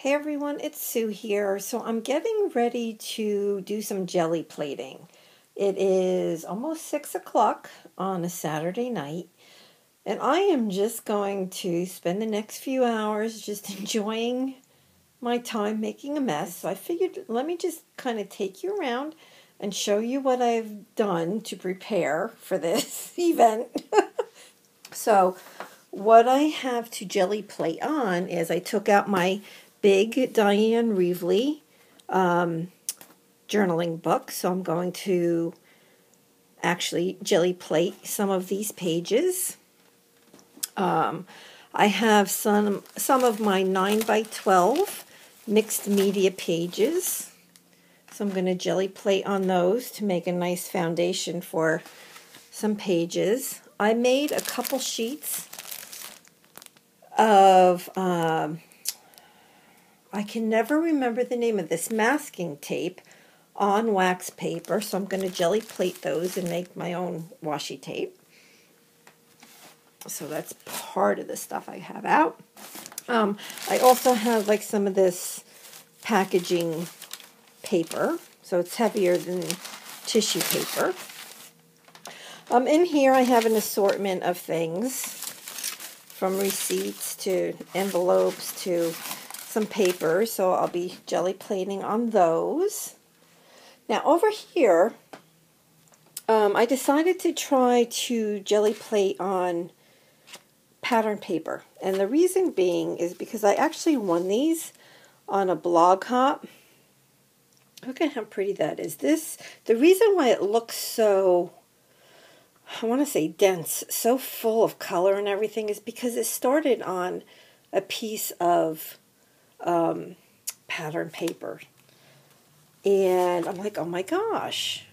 Hey everyone, it's Sue here. So I'm getting ready to do some jelly plating. It is almost 6 o'clock on a Saturday night, and I am just going to spend the next few hours just enjoying my time making a mess. So I figured let me just kind of take you around and show you what I've done to prepare for this event. So what I have to jelly plate on is I took out my big Diane Reevely journaling book. So I'm going to actually jelly plate some of these pages. I have some of my 9 by 12 mixed media pages. So I'm going to jelly plate on those to make a nice foundation for some pages. I made a couple sheets of I can never remember the name of this, masking tape on wax paper, so I'm going to jelly plate those and make my own washi tape. So that's part of the stuff I have out. I also have like some of this packaging paper, so it's heavier than tissue paper. In here I have an assortment of things, from receipts to envelopes to some paper, so I'll be jelly plating on those. Now over here, I decided to try to jelly plate on pattern paper, and the reason being is because I actually won these on a blog hop. Look at how pretty that is. The reason why it looks so, I want to say dense, so full of color and everything, is because it started on a piece of pattern paper, and I'm like, oh my gosh,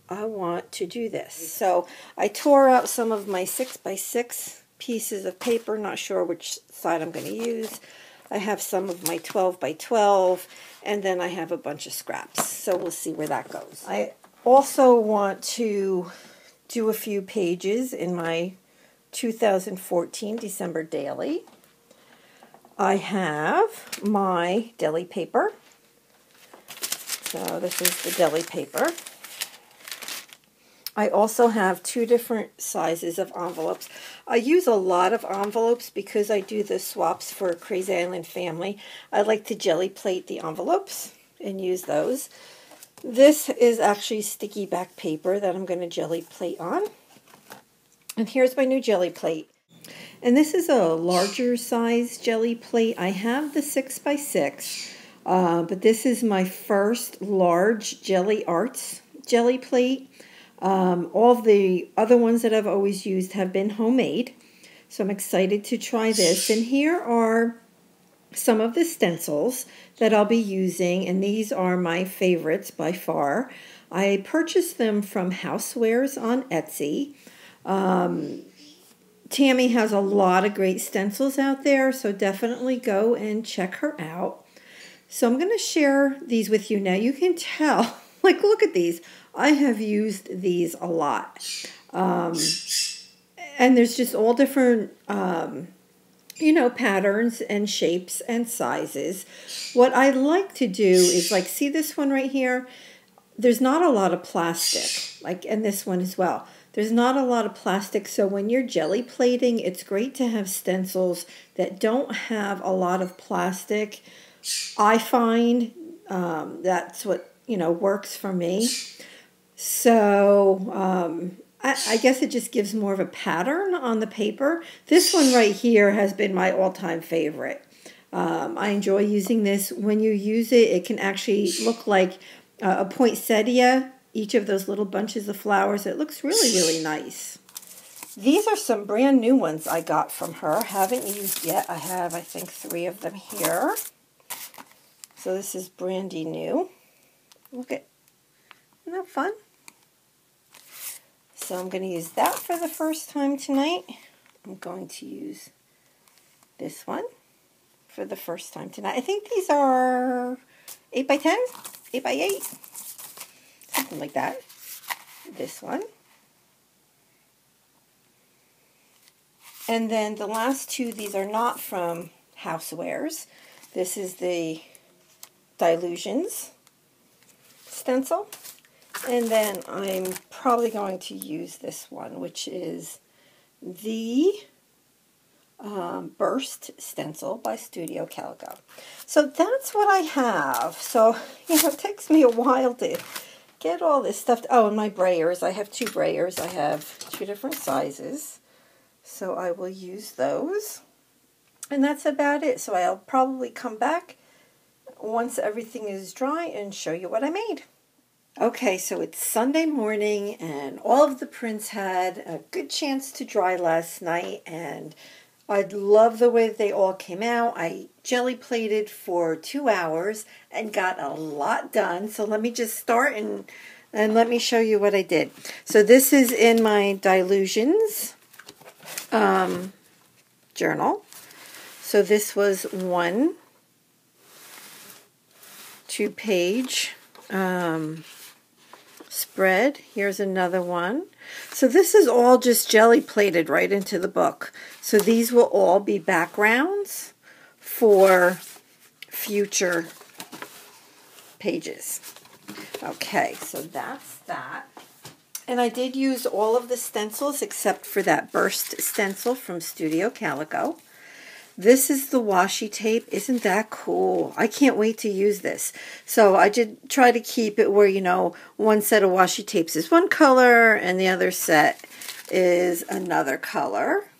I want to do this. So I tore out some of my 6 by 6 pieces of paper, not sure which side I'm going to use. I have some of my 12 by 12, and then I have a bunch of scraps, so we'll see where that goes. I also want to do a few pages in my 2014 December daily. I have my deli paper. So this is the deli paper. I also have 2 different sizes of envelopes. I use a lot of envelopes because I do the swaps for Crazy Island Family. I like to jelly plate the envelopes and use those. This is actually sticky back paper that I'm going to jelly plate on. And here's my new jelly plate. And this is a larger size jelly plate. I have the 6 by 6, but this is my first large Gelli Arts jelly plate. All the other ones that I've always used have been homemade, so I'm excited to try this. And here are some of the stencils that I'll be using, and these are my favorites by far. I purchased them from Howsewears on Etsy. Tammy has a lot of great stencils out there, so definitely go and check her out. So I'm going to share these with you now. You can tell, like, look at these. I have used these a lot. And there's just all different, patterns and shapes and sizes. What I like to do is, like, see this one right here? There's not a lot of plastic, and this one as well. There's not a lot of plastic, so when you're jelly plating, it's great to have stencils that don't have a lot of plastic. I find that's what, works for me. So I guess it just gives more of a pattern on the paper. This one right here has been my all-time favorite. I enjoy using this. When you use it, it can actually look like a poinsettia, each of those little bunches of flowers. It looks really, really nice. These are some brand new ones I got from her. Haven't used yet. I have, I think, 3 of them here. So this is brandy new. Look at, isn't that fun? So I'm going to use that for the first time tonight. I'm going to use this one for the first time tonight. I think these are 8 by 10, 8 by 8. Something like that. This one. And then the last 2, these are not from Howsewears. This is the Dilutions stencil. And then I'm probably going to use this one, which is the Burst stencil by Studio Calico. So that's what I have. So, it takes me a while to get all this stuff. Oh, and my brayers. I have 2 brayers. I have 2 different sizes. So I will use those. And that's about it. So I'll probably come back once everything is dry and show you what I made. Okay, so it's Sunday morning and all of the prints had a good chance to dry last night, and I love the way they all came out. I jelly plated for 2 hours and got a lot done. So let me just start and let me show you what I did. So this is in my Dilutions journal. So this was 1 2-page spread. Here's another one. So this is all just jelly plated right into the book. So these will all be backgrounds for future pages. Okay, so that's that. And I did use all of the stencils except for that Burst stencil from Studio Calico. This is the washi tape. Isn't that cool? I can't wait to use this. So I did try to keep it where, one set of washi tapes is one color and the other set is another color.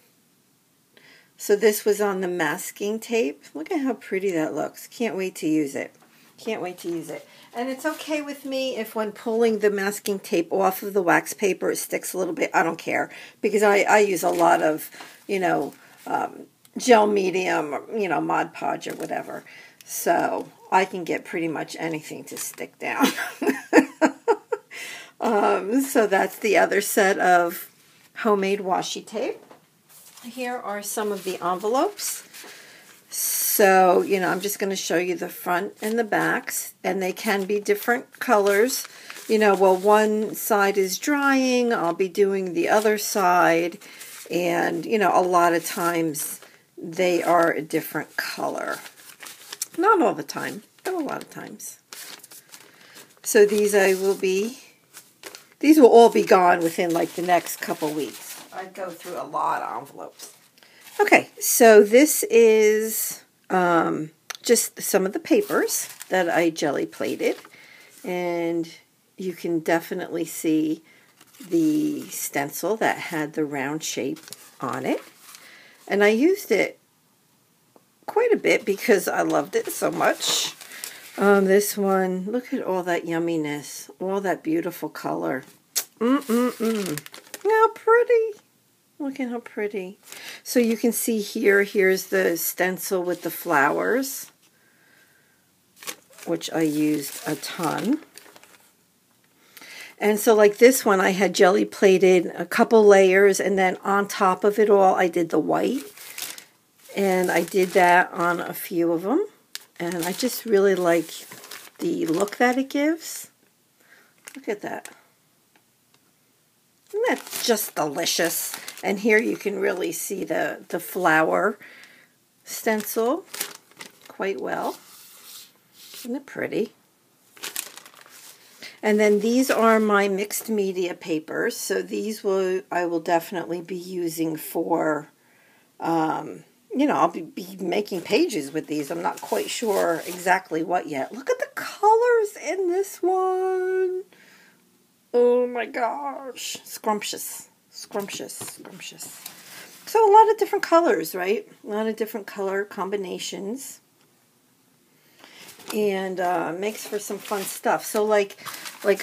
So this was on the masking tape. Look at how pretty that looks. Can't wait to use it. Can't wait to use it. And it's okay with me if when pulling the masking tape off of the wax paper it sticks a little bit. I don't care because I use a lot of, gel medium, or, Mod Podge or whatever. So I can get pretty much anything to stick down. So that's the other set of homemade washi tape. Here are some of the envelopes. So, I'm just going to show you the front and the backs, and they can be different colors. Well, one side is drying, I'll be doing the other side, and, a lot of times they are a different color. Not all the time, but a lot of times. So these will all be gone within like the next couple weeks. I go through a lot of envelopes. Okay, so this is just some of the papers that I jelly plated. And you can definitely see the stencil that had the round shape on it. And I used it quite a bit because I loved it so much. This one, look at all that yumminess, all that beautiful color. How pretty. Look at how pretty. So you can see here's the stencil with the flowers, which I used a ton. And so like this one, I had jelly plated a couple layers, and then on top of it all, I did the white. And I did that on a few of them. And I just really like the look that it gives. Look at that. Isn't that just delicious? And here you can really see the flower stencil quite well. Isn't it pretty? And then these are my mixed media papers. So these I will definitely be using for, I'll be making pages with these. I'm not quite sure exactly what yet. Look at the colors in this one. Oh my gosh. Scrumptious. Scrumptious. Scrumptious. So a lot of different colors, right? A lot of different color combinations. And makes for some fun stuff. So like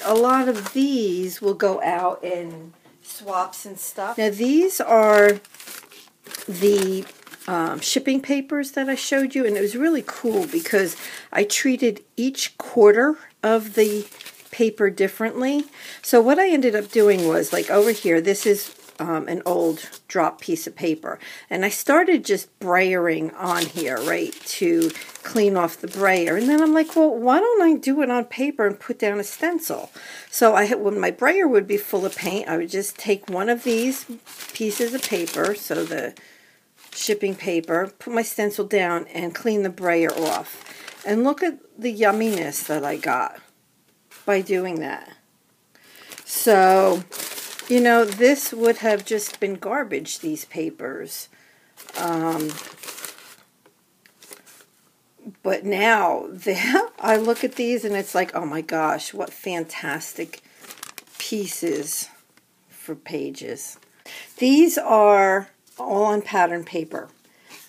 a lot of these will go out in swaps and stuff. Now these are the shipping papers that I showed you, and it was really cool because I treated each quarter of the paper differently. So what I ended up doing was, like over here, this is an old drop piece of paper, and I started just brayering on here, right, to clean off the brayer. And then I'm like, well, why don't I do it on paper and put down a stencil? So when my brayer would be full of paint, I would just take one of these pieces of paper, so the shipping paper, put my stencil down, and clean the brayer off. And look at the yumminess that I got by doing that. So, you know, this would have just been garbage, these papers. But now, I look at these and it's like, oh my gosh, what fantastic pieces for pages. These are all on pattern paper.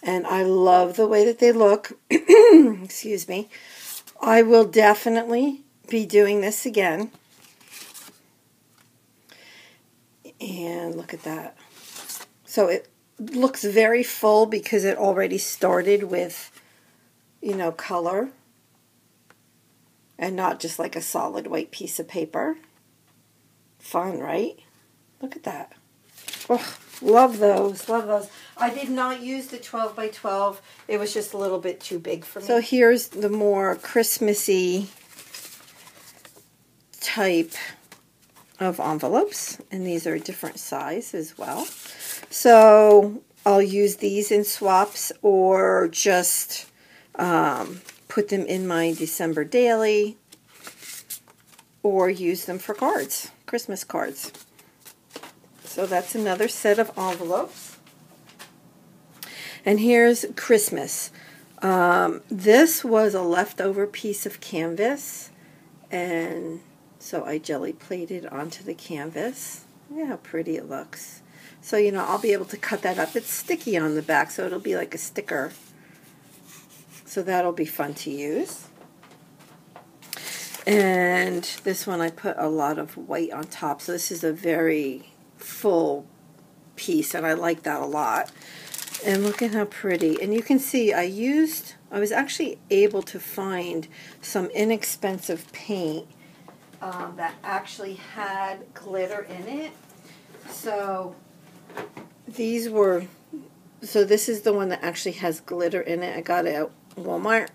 And I love the way that they look. Excuse me. I will definitely be doing this again. And look at that. So it looks very full because it already started with, you know, color. And not just like a solid white piece of paper. Fun, right? Look at that. Oh, love those. Love those. I did not use the 12 by 12. It was just a little bit too big for me. So here's the more Christmassy type of envelopes. And these are a different size as well. So I'll use these in swaps or just put them in my December daily or use them for cards, Christmas cards. So that's another set of envelopes. And here's Christmas. This was a leftover piece of canvas. And so I jelly plated onto the canvas. Look at how pretty it looks. So, you know, I'll be able to cut that up. It's sticky on the back, so it'll be like a sticker. So that'll be fun to use. And this one I put a lot of white on top. So this is a very full piece, and I like that a lot. And look at how pretty. And you can see I was actually able to find some inexpensive paint that actually had glitter in it. So this is the one that actually has glitter in it. I got it at Walmart.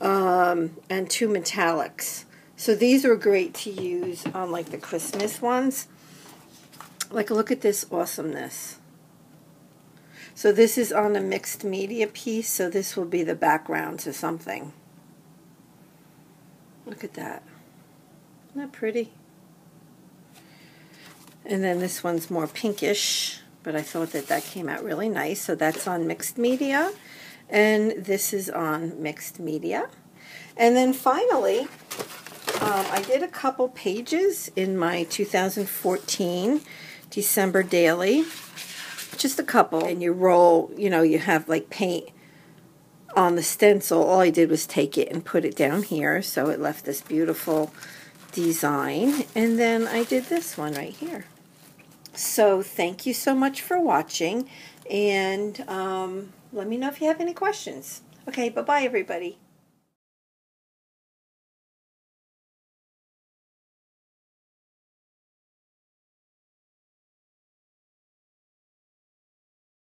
And two metallics. So these are great to use on like the Christmas ones. Like, look at this awesomeness. So this is on a mixed media piece, so this will be the background to something. Look at that. Isn't that pretty? And then this one's more pinkish, but I thought that came out really nice. So that's on mixed media, and this is on mixed media. And then finally, I did a couple pages in my 2014 December daily. Just a couple. And you roll, you know, you have like paint on the stencil. All I did was take it and put it down here. So it left this beautiful design. And then I did this one right here. So thank you so much for watching. And let me know if you have any questions. Okay, bye-bye everybody.